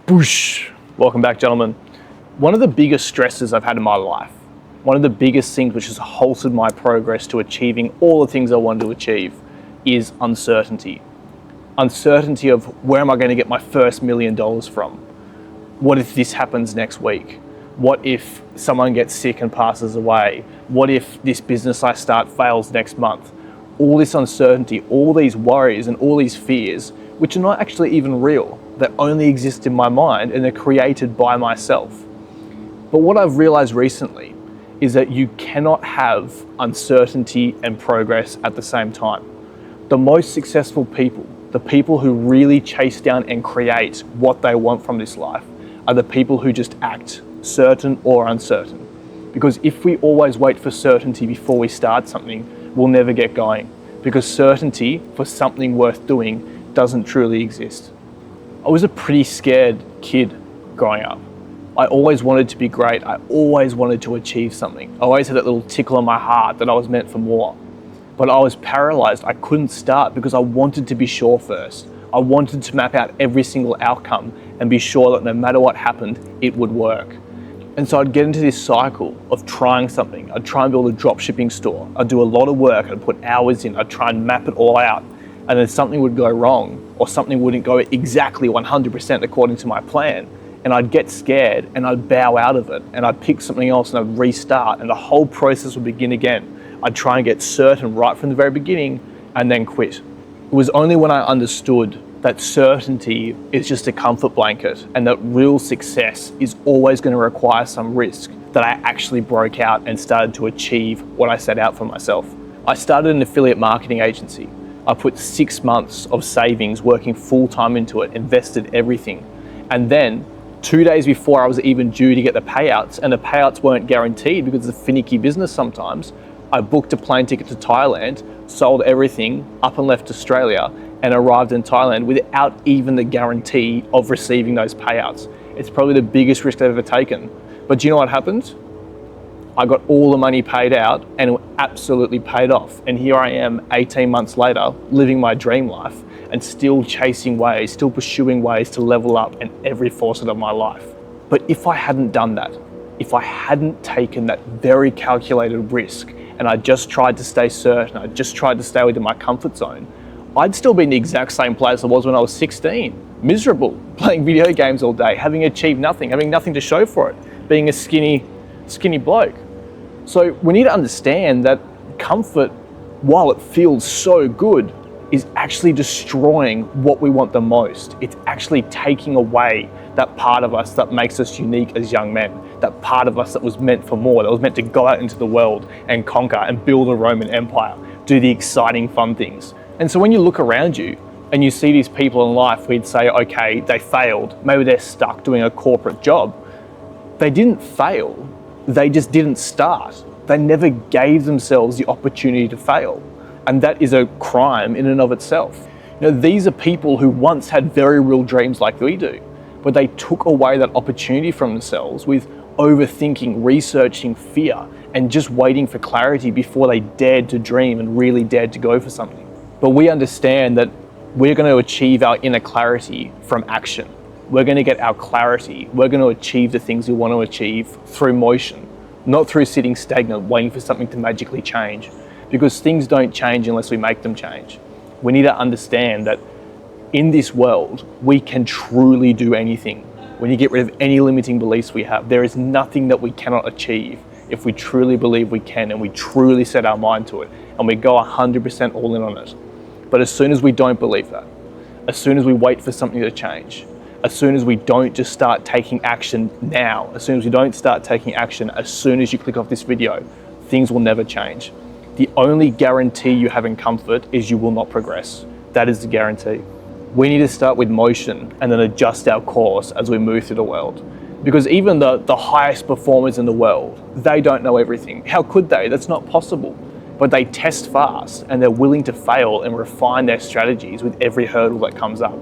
Boosh! Welcome back, gentlemen. One of the biggest stresses I've had in my life, one of the biggest things which has halted my progress to achieving all the things I want to achieve is uncertainty. Uncertainty of where am I going to get my first $1 million from? What if this happens next week? What if someone gets sick and passes away? What if this business I start fails next month? All this uncertainty, all these worries and all these fears, which are not actually even real, that only exist in my mind and they're created by myself. But what I've realized recently is that you cannot have uncertainty and progress at the same time. The most successful people, the people who really chase down and create what they want from this life, are the people who just act certain or uncertain. Because if we always wait for certainty before we start something, we'll never get going. Because certainty for something worth doing doesn't truly exist. I was a pretty scared kid growing up. I always wanted to be great. I always wanted to achieve something. I always had that little tickle in my heart that I was meant for more. But I was paralyzed. I couldn't start because I wanted to be sure first. I wanted to map out every single outcome and be sure that no matter what happened, it would work. And so I'd get into this cycle of trying something. I'd try and build a drop shipping store. I'd do a lot of work. I'd put hours in. I'd try and map it all out. And then something would go wrong, or something wouldn't go exactly 100% according to my plan. And I'd get scared and I'd bow out of it and I'd pick something else and I'd restart and the whole process would begin again. I'd try and get certain right from the very beginning and then quit. It was only when I understood that certainty is just a comfort blanket and that real success is always going to require some risk that I actually broke out and started to achieve what I set out for myself. I started an affiliate marketing agency. I put 6 months of savings working full time into it, invested everything. And then 2 days before I was even due to get the payouts, and the payouts weren't guaranteed because it's a finicky business sometimes, I booked a plane ticket to Thailand, sold everything, up and left Australia, and arrived in Thailand without even the guarantee of receiving those payouts. It's probably the biggest risk I've ever taken. But do you know what happened? I got all the money paid out and it absolutely paid off. And here I am 18 months later, living my dream life and still chasing ways, still pursuing ways to level up in every facet of my life. But if I hadn't done that, if I hadn't taken that very calculated risk and I just tried to stay certain, I just tried to stay within my comfort zone, I'd still be in the exact same place I was when I was 16, miserable, playing video games all day, having achieved nothing, having nothing to show for it, being a skinny bloke. So we need to understand that comfort, while it feels so good, is actually destroying what we want the most. It's actually taking away that part of us that makes us unique as young men, that part of us that was meant for more, that was meant to go out into the world and conquer and build a Roman empire, do the exciting, fun things. And so when you look around you and you see these people in life, we'd say, okay, they failed. Maybe they're stuck doing a corporate job. They didn't fail. They just didn't start. They never gave themselves the opportunity to fail. And that is a crime in and of itself. You know, these are people who once had very real dreams like we do, but they took away that opportunity from themselves with overthinking, researching, fear, and just waiting for clarity before they dared to dream and really dared to go for something. But we understand that we're going to achieve our inner clarity from action. We're going to get our clarity. We're going to achieve the things we want to achieve through motion, not through sitting stagnant, waiting for something to magically change. Because things don't change unless we make them change. We need to understand that in this world, we can truly do anything. When you get rid of any limiting beliefs we have, there is nothing that we cannot achieve if we truly believe we can and we truly set our mind to it and we go 100% all in on it. But as soon as we don't believe that, as soon as we wait for something to change, as soon as we don't just start taking action now, as soon as we don't start taking action as soon as you click off this video, things will never change. The only guarantee you have in comfort is you will not progress. That is the guarantee. We need to start with motion and then adjust our course as we move through the world. Because even the highest performers in the world, they don't know everything. How could they? That's not possible. But they test fast and they're willing to fail and refine their strategies with every hurdle that comes up.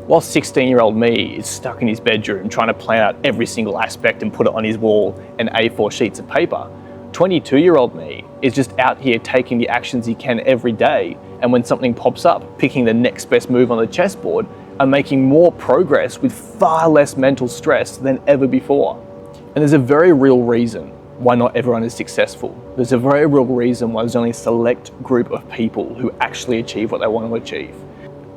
While 16-year-old me is stuck in his bedroom trying to plan out every single aspect and put it on his wall and A4 sheets of paper, 22-year-old me is just out here taking the actions he can every day, and when something pops up, picking the next best move on the chessboard are making more progress with far less mental stress than ever before. And there's a very real reason why not everyone is successful. There's a very real reason why there's only a select group of people who actually achieve what they want to achieve.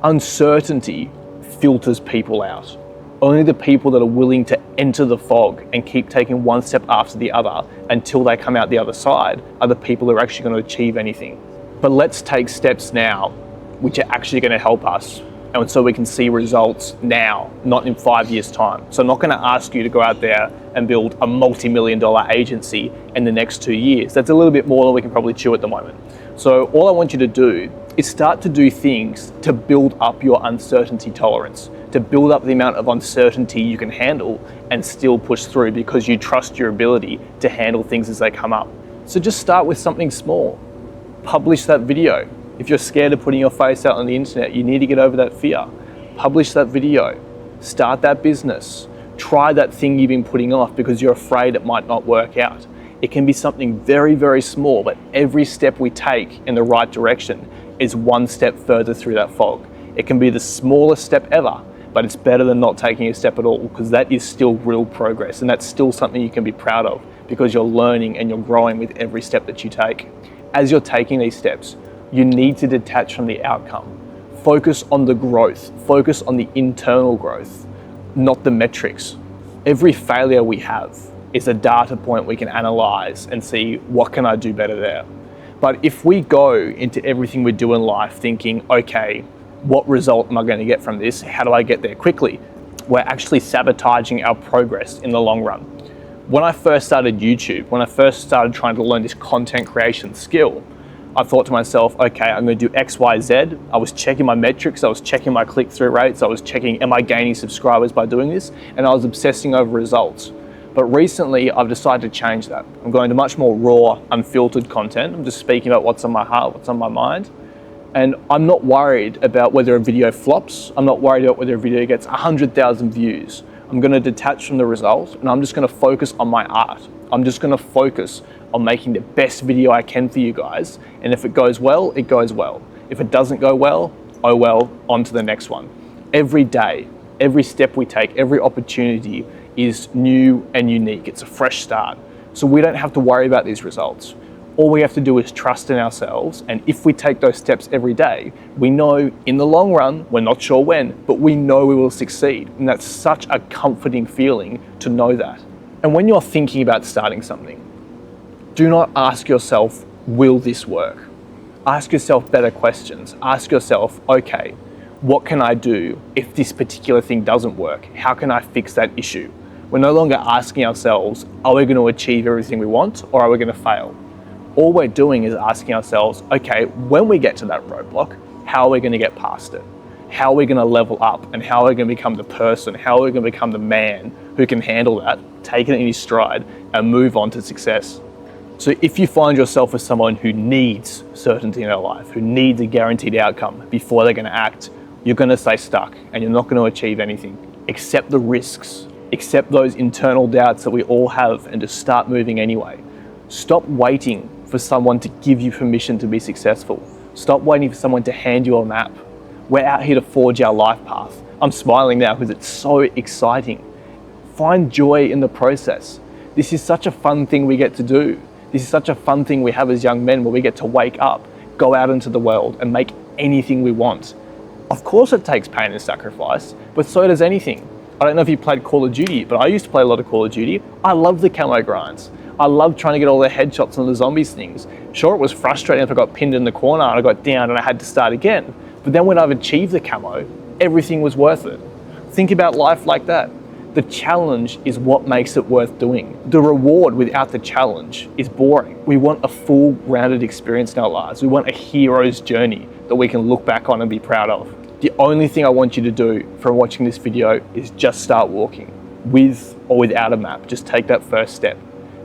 Uncertainty filters people out. Only the people that are willing to enter the fog and keep taking one step after the other until they come out the other side are the people who are actually going to achieve anything. But let's take steps now which are actually going to help us, and so we can see results now, not in 5 years' time. So I'm not going to ask you to go out there and build a multi-million-dollar agency in the next 2 years. That's a little bit more than we can probably chew at the moment. So all I want you to do is start to do things to build up your uncertainty tolerance, to build up the amount of uncertainty you can handle and still push through because you trust your ability to handle things as they come up. So just start with something small. Publish that video. If you're scared of putting your face out on the internet, you need to get over that fear. Publish that video. Start that business. Try that thing you've been putting off because you're afraid it might not work out. It can be something very, very small, but every step we take in the right direction is one step further through that fog. It can be the smallest step ever, but it's better than not taking a step at all, because that is still real progress, and that's still something you can be proud of because you're learning and you're growing with every step that you take. As you're taking these steps, you need to detach from the outcome. Focus on the growth. Focus on the internal growth, not the metrics. Every failure we have is a data point we can analyze and see what can I do better there. But if we go into everything we do in life thinking, okay, what result am I going to get from this? How do I get there quickly? We're actually sabotaging our progress in the long run. When I first started YouTube, when I first started trying to learn this content creation skill, I thought to myself, okay, I'm going to do X, Y, Z. I was checking my metrics. I was checking my click-through rates. I was checking, am I gaining subscribers by doing this? And I was obsessing over results. But recently, I've decided to change that. I'm going to much more raw, unfiltered content. I'm just speaking about what's on my heart, what's on my mind. And I'm not worried about whether a video flops. I'm not worried about whether a video gets 100,000 views. I'm going to detach from the result, and I'm just going to focus on my art. I'm just going to focus on making the best video I can for you guys. And if it goes well, it goes well. If it doesn't go well, oh well, on to the next one. Every day, every step we take, every opportunity is new and unique. It's a fresh start. So we don't have to worry about these results. All we have to do is trust in ourselves. And if we take those steps every day, we know in the long run, we're not sure when, but we know we will succeed. And that's such a comforting feeling to know that. And when you're thinking about starting something, do not ask yourself, will this work? Ask yourself better questions. Ask yourself, okay, what can I do if this particular thing doesn't work? How can I fix that issue? We're no longer asking ourselves, are we going to achieve everything we want or are we going to fail? All we're doing is asking ourselves, okay, when we get to that roadblock, how are we going to get past it? How are we going to level up, and how are we going to become the person? How are we going to become the man who can handle that, take it in his stride, and move on to success? So if you find yourself as someone who needs certainty in their life, who needs a guaranteed outcome before they're going to act, you're going to stay stuck and you're not going to achieve anything. Accept the risks, accept those internal doubts that we all have, and just start moving anyway. Stop waiting for someone to give you permission to be successful. Stop waiting for someone to hand you a map. We're out here to forge our life path. I'm smiling now because it's so exciting. Find joy in the process. This is such a fun thing we get to do. This is such a fun thing we have as young men, where we get to wake up, go out into the world and make anything we want. Of course it takes pain and sacrifice, but so does anything. I don't know if you played Call of Duty, but I used to play a lot of Call of Duty. I love the camo grinds. I love trying to get all the headshots on the zombies things. Sure, it was frustrating if I got pinned in the corner and I got down and I had to start again. But then when I've achieved the camo, everything was worth it. Think about life like that. The challenge is what makes it worth doing. The reward without the challenge is boring. We want a full, rounded experience in our lives. We want a hero's journey that we can look back on and be proud of. The only thing I want you to do from watching this video is just start walking, with or without a map. Just take that first step.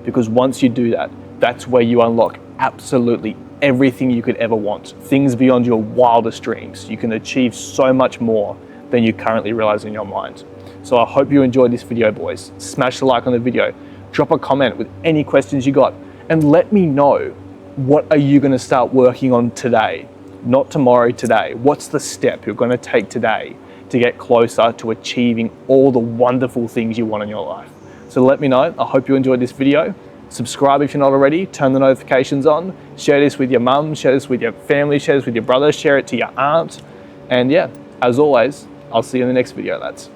Because once you do that, that's where you unlock absolutely everything you could ever want. Things beyond your wildest dreams. You can achieve so much more than you currently realize in your mind. So I hope you enjoyed this video, boys. Smash the like on the video. Drop a comment with any questions you got. And let me know, what are you going to start working on today? Not tomorrow, today. What's the step you're going to take today to get closer to achieving all the wonderful things you want in your life. So let me know. I hope you enjoyed this video. Subscribe if you're not already, turn the notifications on, share this with your mum, share this with your family, share this with your brother, share it to your aunt. And yeah, as always, I'll see you in the next video, lads.